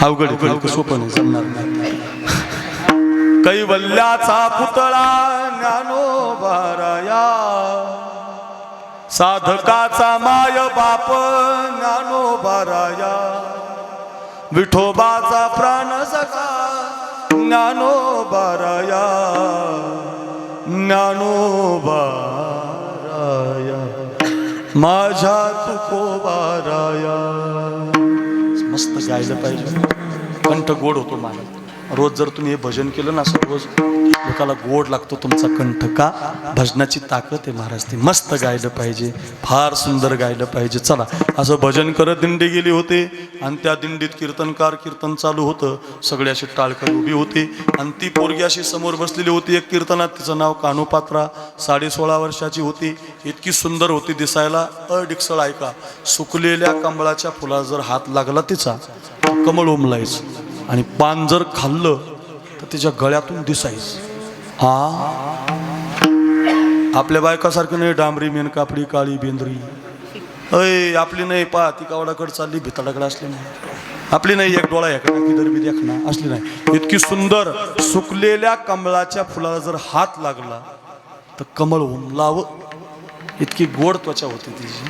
अवघड सोपं नाही, जमणार नाही. कैवल्याचा पुतळा ज्ञानोबाराया, साधकाचा माय बाप ज्ञानोबाराया, विठोबाचा प्राण सखा ज्ञानोबाराया, ज्ञानोबाराया माझ्या तुकोबाराया. मस्त गायलं पाहिजे. कंठ गोड होतो मला. रोज जर तुम्ही हे भजन केलं ना असं रोज, लोकाला गोड लागतो तुमचा कंठ. का? भजनाची ताकद आहे महाराज. ती मस्त गायलं पाहिजे, फार सुंदर गायलं पाहिजे. चला, असं भजन करत दिंडी गेली होते आणि त्या दिंडीत कीर्तनकार कीर्तन चालू होतं. सगळे अशी टाळकरी उभी होती आणि ती पोरगी अशी समोर बसलेली होती. एक कीर्तनात तिचं नाव कानोपात्रा, 16.5 वर्षाची होती. इतकी सुंदर होती दिसायला, अडिक्सळ. ऐका, सुकलेल्या कमळाच्या फुला जर हात लागला तिचा, कमळ उमलायचं आणि पान जर खाल्लं तर तिच्या गळ्यातून दिसायचं. आपल्या बायकासारखं नाही डांबरी, मेनकापडी, काळी बेंद्री. अय आपली नाही. पा ती कावडाकडे चालली, भिताडाकडे असली नाही. आपली नाही. एक डोळा ह्याकडे किधर बी देखना असली नाही. इतकी सुंदर सुकलेल्या कमळाच्या फुलाला जर हात लागला तर कमळ उमलावं. इतकी गोड त्वचा होती तिची,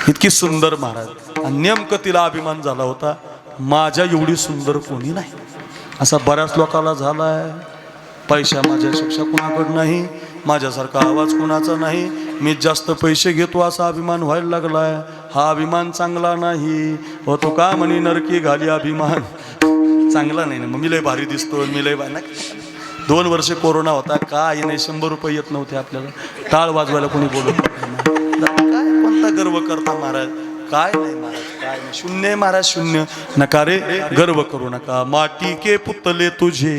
इतकी सुंदर महाराज. आणि नेमकं तिला अभिमान झाला होता, माझ्या एवढी सुंदर कोणी नाही. असा बऱ्याच लोकांना झालाय. पैसा माझ्यापेक्षा कुणाकडं नाही, माझ्यासारखा आवाज कुणाचा नाही, मी जास्त पैसे घेतो असा अभिमान व्हायला लागलाय. हा अभिमान चांगला नाही. होतो का म्हणे नरकी घाली अभिमान, चांगला नाही ना. मग मी लय भारी दिसतो, मी लय भारी. 2 वर्ष कोरोना होता, काय नाही, 100 रुपये येत नव्हते आपल्याला, टाळ वाजवायला कोणी बोलत नव्हतं. काय कोणता गर्व करता महाराज? काय नाही महाराज, काय नाही, शून्य आहे महाराज, शून्य. नका रे, गर्व करू नका. माटी के पुतले तुझे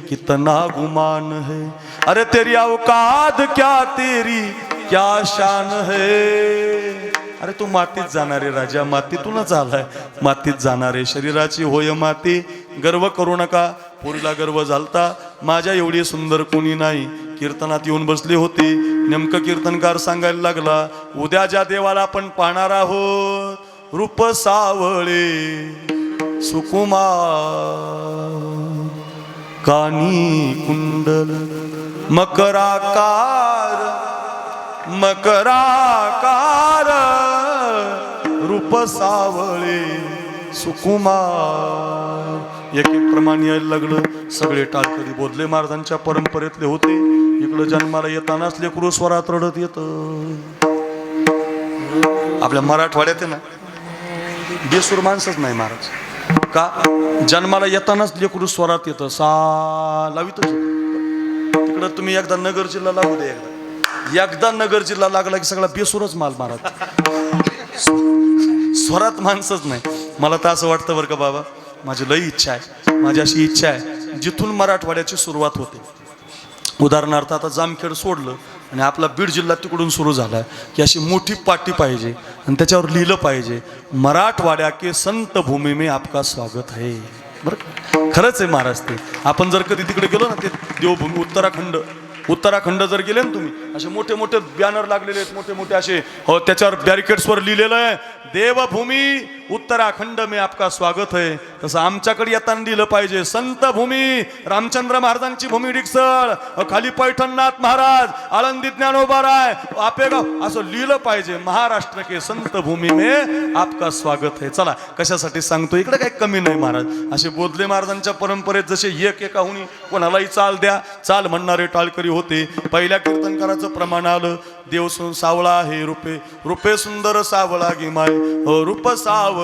कितना गुमान है, अरे तेरी औकात क्या, तेरी क्या शान है. अरे तू मातीत जाणार आहे राजा, मातीतूनच आलाय, मातीत जाणार आहे. शरीराची होय माती, गर्व करू नका. पोरीला गर्व झालता, माझ्या एवढी सुंदर कोणी नाही. कीर्तनात येऊन बसले होते, नेमकं कीर्तनकार सांगायला लागला, उद्या ज्या देवाला आपण पाहणार आहोत, रूप सावळे सुकुमार, कानी कुंडल मकराकार, मकराकार, रूप सावळे सुकुमार. एक एक प्रमाण यायला लागलं. सगळे टाळकरी बोधले महाराजांच्या परंपरेतले होते. इकडं जन्माला येतानाच लेकरू स्वरात रडत येतं. आपल्या मराठवाड्यात आहे ना, बेसूर माणसंच नाही महाराज. का? जन्माला येतानाच लेकरू स्वरात येतं, सा लावित. तिकडं तुम्ही एकदा नगर जिल्हा लागू दे, एकदा नगर जिल्हा लागला की सगळा बेसूरच माल महाराज, स्वरात माणसंच नाही. मला तर असं वाटतं बरं का बाबा, माझी लई इच्छा आहे, माझी अशी इच्छा आहे, जिथून मराठवाड्याची सुरुवात होते, उदाहरणार्थ आता जामखेड सोडलं आणि आपला बीड जिल्हा तिकडून सुरू झाला, की अशी मोठी पाटी पाहिजे आणि त्याच्यावर लिहिलं पाहिजे, मराठवाड्या के संत भूमी में आपका स्वागत है. बरं, खरंच आहे महाराज. ते आपण जर कधी तिकडे गेलो ना, ते देवभूमी उत्तराखंड जर गेले ना तुम्ही, असे मोठे मोठे बॅनर लागलेले आहेत, मोठे मोठे असे, हो, त्याच्यावर बॅरिकेड्सवर लिहिलेलं आहे, देवभूमी उत्तराखंड में आपका स्वागत है. तसं आमच्याकडे येताना लिहिलं पाहिजे, संत भूमी, रामचंद्र महाराजांची भूमी डिकसळ, खाली पैठणनाथ महाराज, आळंदी ज्ञानोबा राय, आपेगाव, असं लिहिलं पाहिजे, महाराष्ट्र के संत भूमी में आपका स्वागत है. चला, कशासाठी सांगतो, इकडे काही कमी नाही महाराज. असे बोधले महाराजांच्या परंपरेत जसे एक एकाहुनी कोणालाही चाल द्या, चाल म्हणणारे टाळकरी होते. पहिल्या कीर्तनकाराचं प्रमाण आलं, देव सावळा आहे रूपे, रूपे सुंदर सावळा गी माय, रूप सावळे.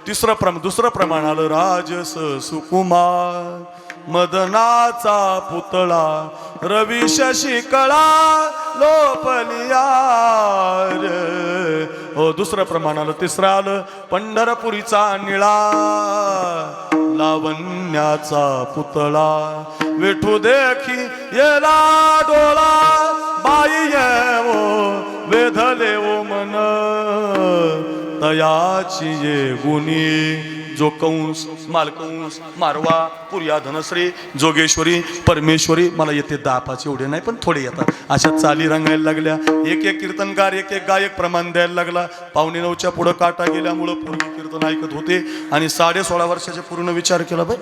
दुसरं प्रमाण आलं, राजस सुकुमार, मदनाचा पुतळा, रवी शशी कळा लोपलिया. दुसरं प्रमाण आलं. तिसरं आलं, पंढरपुरीचा निळा, लावण्याचा पुतळा, विठू देखी येला डोळा, बाई येवो वेधले ओ मन, तयाची ये गुणी, जो कंस मालकंस मारवा पुर्या धनश्री जोगेश्वरी परमेश्वरी. मला येते 10-5 एवढे नाही, पण थोडे येतात. अशा चाली रंगायला लागल्या. एक एक कीर्तनकार, एक एक गायक प्रमाण द्यायला लागला. 8:45च्या पुढं काटा गेल्यामुळं पूर्वी कीर्तन ऐकत होते आणि 16.5 वर्षाच्या पूर्ण विचार केला, बाई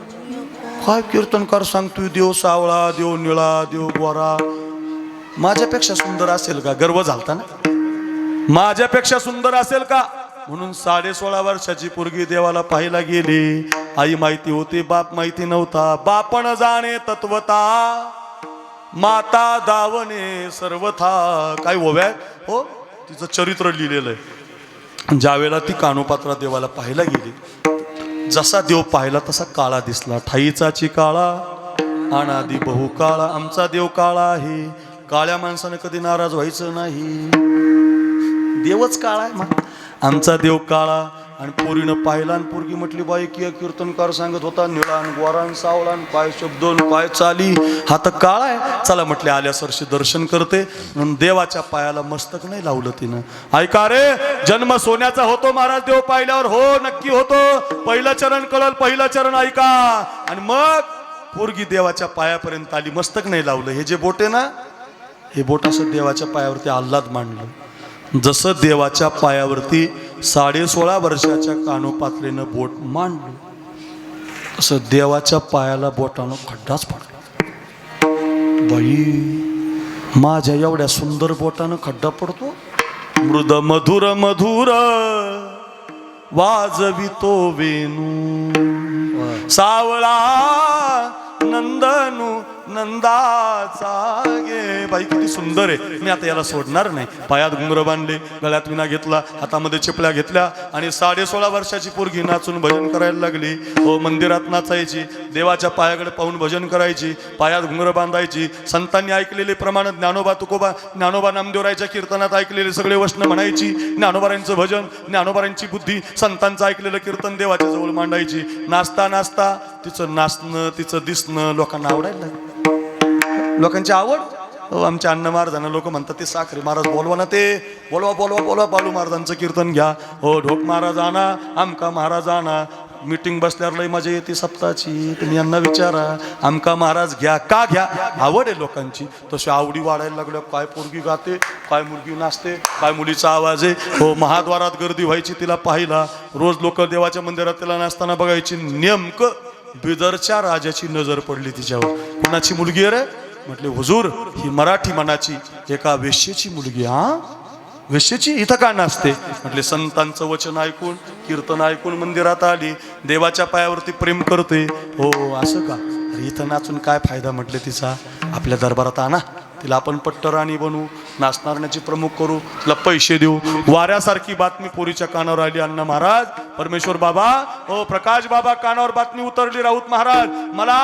काय कीर्तनकार सांगतोय, देव सावळा, देव निळा, देव गोरा, माझ्यापेक्षा सुंदर असेल का? गर्व झालता ना, माझ्यापेक्षा सुंदर असेल का? म्हणून 16.5 वर्षाची पोरगी देवाला पाहायला गेली. आई माहिती होती, बाप माहिती नव्हता. बापण जाणे तत्वता, माता दावणे सर्वथा. काय ओव्या हो, तिचं चरित्र लिहिलेलं आहे. ज्यावेळेला ती कानोपात्रा देवाला पाहायला गेली, जसा देव पाहिला तसा काळा दिसला. ठाईचाची काळा, अनादी बहु काळा. आमचा देव काळा आहे. काळ्या माणसाने कधी नाराज व्हायचं नाही, देवच काळा आहे. मग आमचा देव काळा. आणि पोरीनं पाहिला आणि पोरगी म्हटली, बाई की कीर्तनकार सांगत होता, निळान गोरान सावळान, पाय शब्दोन पाय चाली, हा तर काळा आहे. चला म्हटले, आल्या सरशी दर्शन करते. म्हणून देवाच्या पायाला मस्तक नाही लावलं तिनं. ऐका रे, जन्म सोन्याचा होतो महाराज, देव पाहिल्यावर हो नक्की होतो. पहिलं चरण कळल, पहिलं चरण ऐका. आणि मग पोरगी देवाच्या पायापर्यंत आली, मस्तक नाही लावलं. हे जे बोट आहे ना, हे बोट असं देवाच्या पायावरती आल्हाद मांडलं. जसं देवाच्या पायावरती 16.5 वर्षाच्या कानोपात्रेनं बोट मांडलं, तसं देवाच्या पायाला बोटानं खड्डाच पडला. बाई, माझ्या एवढ्या सुंदर बोटानं खड्डा पडतो? मृद मधुर मधुर वाजवितो वेणू सावळा नंदनू नंदाचा गे. बाई किती सुंदर आहे. मी आता याला सोडणार नाही. पायात घुंगर बांधले, गळ्यात विना घेतला, हातामध्ये चिपल्या घेतल्या आणि 16.5 वर्षाची पोरगी नाचून भजन करायला लागली. हो, मंदिरात नाचायची, देवाच्या पायाकडे पाहून भजन करायची, पायात घुंगर बांधायची. संतांनी ऐकलेले प्रमाण ज्ञानोबा तुकोबा, ज्ञानोबा नामदेवरायच्या कीर्तनात ऐकलेले सगळे वचन म्हणायची. ज्ञानोबारांचं भजन, ज्ञानोबारांची बुद्धी, संतांचं ऐकलेलं कीर्तन देवाच्या जवळ मांडायची. नाचता नाचता तिचं नाचणं, तिचं दिसणं लोकांना आवडायला लागलं. लोकांची आवड. हो, आमच्या अण्णा महाराजांना लोक म्हणतात ते साखरे महाराज बोलवा ना, ते बोलवा बोलवा बोलवा, बालू महाराजांचं कीर्तन घ्या. हो, ढोक महाराज आणा, आमका महाराज आणा. मीटिंग बसल्यावर लई मजा येते सप्ताची. तुम्ही यांना विचारा, आमका महाराज घ्या. का घ्या? आवड आहे लोकांची. तशी आवडी वाढायला लागल्या. काय पोरगी गाते, काय मुलगी नाचते, काय मुलीचा आवाज आहे. हो, महाद्वारात गर्दी व्हायची तिला पाहिला. रोज लोक देवाच्या मंदिरात तिला नाचताना बघायची. नेमकं बिदरच्या राजाची नजर पडली तिच्यावर. कोणाची मुलगी आहे रे? म्हटले हुजूर, ही मराठी मनाची एका वेश्येची मुलगी. हा, वेश्येची इथं का नाचते? म्हटले संतांचं वचन ऐकून, कीर्तन ऐकून मंदिरात आली, देवाच्या पायावरती प्रेम करते. हो, असं का? अरे इथं नाचून काय फायदा? म्हटले तिचा. आपल्या दरबारात आणा, तिला आपण पट्टराणी बनवू, नाचणारण्याची प्रमुख करू, तिला पैसे देऊ. वाऱ्यासारखी बातमी पोरीच्या कानावर आली. अण्णा महाराज, परमेश्वर बाबा, हो प्रकाश बाबा कानावर बातमी उतरली. राऊत महाराज, मला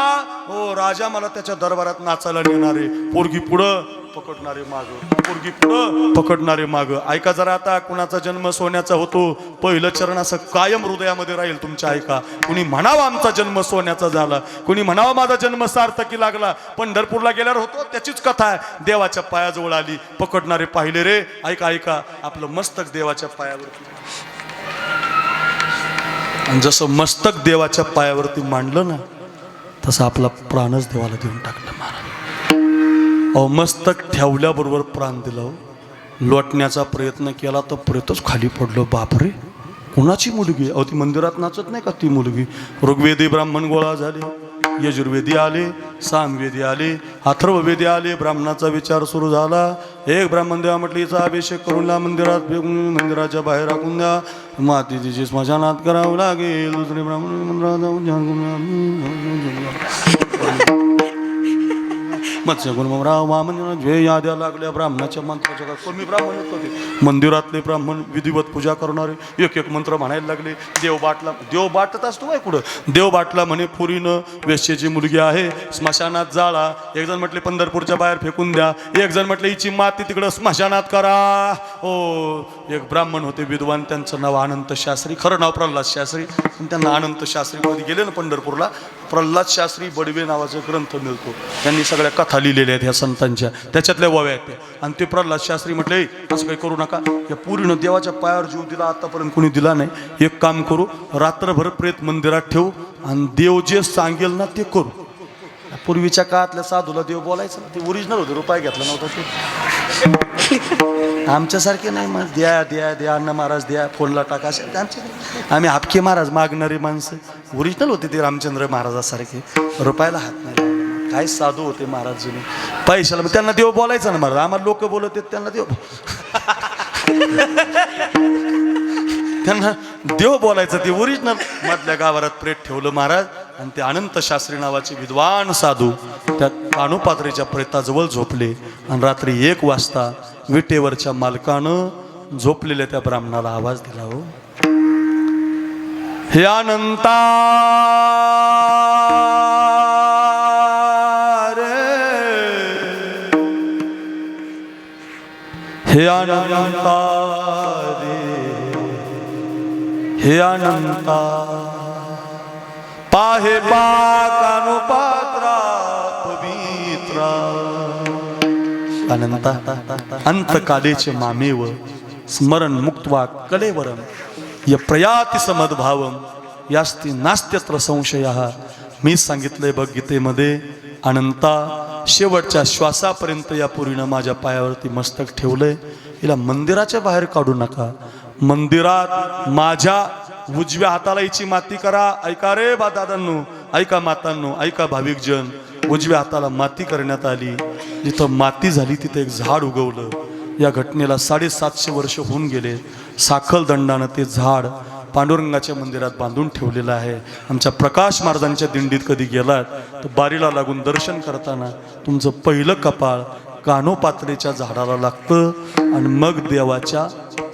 हो राजा मला त्याच्या दरबारात नाचायला नेणारे. पोरगी पुढं, पकडणारे माग, पोरगी पुढं, पकडणारे माग. ऐका जरा, आता कुणाचा जन्म सोन्याचा होतो, पहिलं चरण असं कायम हृदयामध्ये राहील तुमच्या. ऐका, कुणी म्हणावा आमचा जन्म सोन्याचा झाला, कुणी म्हणावा माझा जन्म सार्थकी लागला. पंढरपूरला गेल्यावर होतो त्याचीच कथा आहे. देवाच्या पायाजवळ आली, पकडणारे पाहिले रे. ऐका ऐका, आपलं मस्तक देवाच्या पायावरती, आणि जसं मस्तक देवाच्या पायावरती मांडलं ना, तसं आपला प्राणच देवाला देऊन टाकला महाराज. अहो, मस्तक ठेवल्याबरोबर प्राण दिला. लोटण्याचा प्रयत्न केला तर प्रेतच खाली पडलो. बापरे, कुणाची मुलगी? अहो, ती मंदिरात नाचत नाही का ती मुलगी? ऋग्वेदी ब्राह्मण गोळा झाले, यजुर्वेदी आले, सामवेदी आले, अथर्ववेदी आले. ब्राह्मणाचा विचार सुरू झाला. एक ब्राह्मण देवा म्हटलं, हिचा अभिषेक करून ला, मंदिरात मंदिराच्या बाहेर राखून द्या, माती तिची स्मशानात करावं लागेल. दुसरे ब्राह्मण मंदिरात मत्स्यगुणराव वामन जे याद्या लागल्या ब्राह्मणाच्या मंत्राच्या. का कमी ब्राह्मण होते मंदिरातले ब्राह्मण? विधिवत पूजा करणारे एक एक मंत्र म्हणायला लागले. देव बाटला, देव बाटत असतो काय कुठं? देव बाटला म्हणे पुरीनं वेश्येची मुलगी आहे, स्मशानात जाळा. एक जण म्हटले पंढरपूरच्या बाहेर फेकून द्या, एक जण म्हटले हिची माती तिकडं स्मशानात करा. हो, एक ब्राह्मण होते विद्वान, त्यांचं नाव अनंत शास्त्री, खरं नाव प्रल्हाद शास्त्री, पण त्यांना अनंत शास्त्री. कधी गेले ना पंढरपूरला, प्रल्हाद शास्त्री बडवे नावाचा ग्रंथ मिळतो. त्यांनी सगळ्या कथा लिहिलेल्या आहेत ह्या संतांच्या, त्याच्यातल्या वव्या आहेत त्या. आणि ते प्रल्हाद शास्त्री म्हटले, असं काही करू नका, या पूर्ण देवाच्या पायावर जीव दिला आतापर्यंत कोणी दिला नाही. एक काम करू, रात्रभर प्रेत मंदिरात ठेवू आणि देव जे सांगेल ना ते करू. पूर्वीच्या काळातल्या साधूला देव बोलायचं ना, ते ओरिजिनल होते, रुपये घेतला नव्हता ते. आमच्यासारखे नाही, मग द्या द्या द्या, अण्णा महाराज द्या, फोनला टाका, असे आमचे. आम्ही हापके महाराज मागणारे माणसं. ओरिजिनल होते ते रामचंद्र महाराजासारखे, रुपयाला हात नाही लावला. काय साधू होते महाराज जुने, पैशाला. मग त्यांना देव बोलायचं ना महाराज. आम्हाला लोक बोलत आहेत, त्यांना देव त्यांना देव बोलायचं. ते ओरिजिनल मधल्या गावात प्रेत ठेवलं महाराज. आणि ते अनंत शास्त्री नावाचे विद्वान साधू त्या कानोपात्रेच्या प्रेताजवळ झोपले. आणि रात्री 1 वाजता विटेवरच्या मालकानं झोपलेल्या त्या ब्राह्मणाला आवाज दिला. हो, हे अनंता रे, हे अनंता रे, हे अनंता, पाहे कानोपात्रा पवित्रा. अनंता, अंतकालेचे मामेव स्मरण मुक्त्वा कलेवरम य प्रयाति समद्भावम यास्ति नास्त्यत्र संशयः. मी सांगितलंय बघ गीतेमध्ये, अनंता, शेवटच्या श्वासापर्यंत या पुरीनं माझ्या पायावरती मस्तक ठेवलंय. हिला मंदिराच्या बाहेर काढू नका. मंदिरात माझ्या उजव्या हाताला हिची माती करा. ऐका रे बा दादांनो, ऐका मातांनो, ऐका भाविक जन. उजव्या हाताला माती करण्यात आली. जिथं माती झाली तिथं एक झाड उगवलं. या घटनेला 750 वर्ष होऊन गेले. साखल दंडानं ते झाड पांडुरंगाच्या मंदिरात बांधून ठेवलेला आहे. आमच्या प्रकाश महाराजांच्या दिंडीत कधी गेलात तर बारीला लागून दर्शन करताना तुमचं पहिलं कपाळ कानोपात्रेच्या झाडाला लागतं आणि मग देवाच्या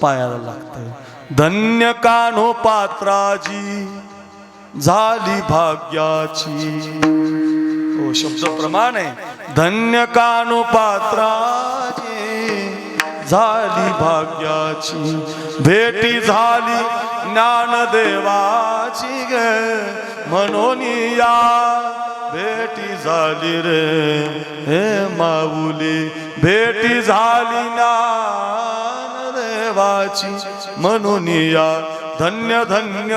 पायाला लागतं. धन्य कानोपात्राजी झाली भाग्याची. हो, शब्द प्रमाण आहे. धन्य कानोपात्राजी झाली भाग्याची, भेटी झाली ज्ञानदेवाची ग म्हणून या भेटी झाली रे हे माऊली, भेटी झाली ज्ञानदेवाची म्हणून या धन्य धन्य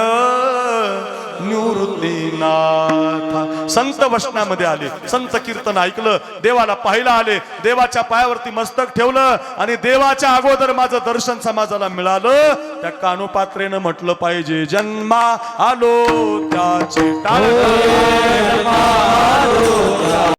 निवृत्तीनाथ. संत वचनामध्ये आले, संत कीर्तन ऐकलं, देवाला पाहायला आले, देवाच्या पायावरती मस्तक ठेवलं आणि देवाच्या अगोदर माझं दर्शन समाजाला मिळालं. त्या कानोपात्रेनं म्हटलं पाहिजे, जन्मा आलो त्याचे टाळ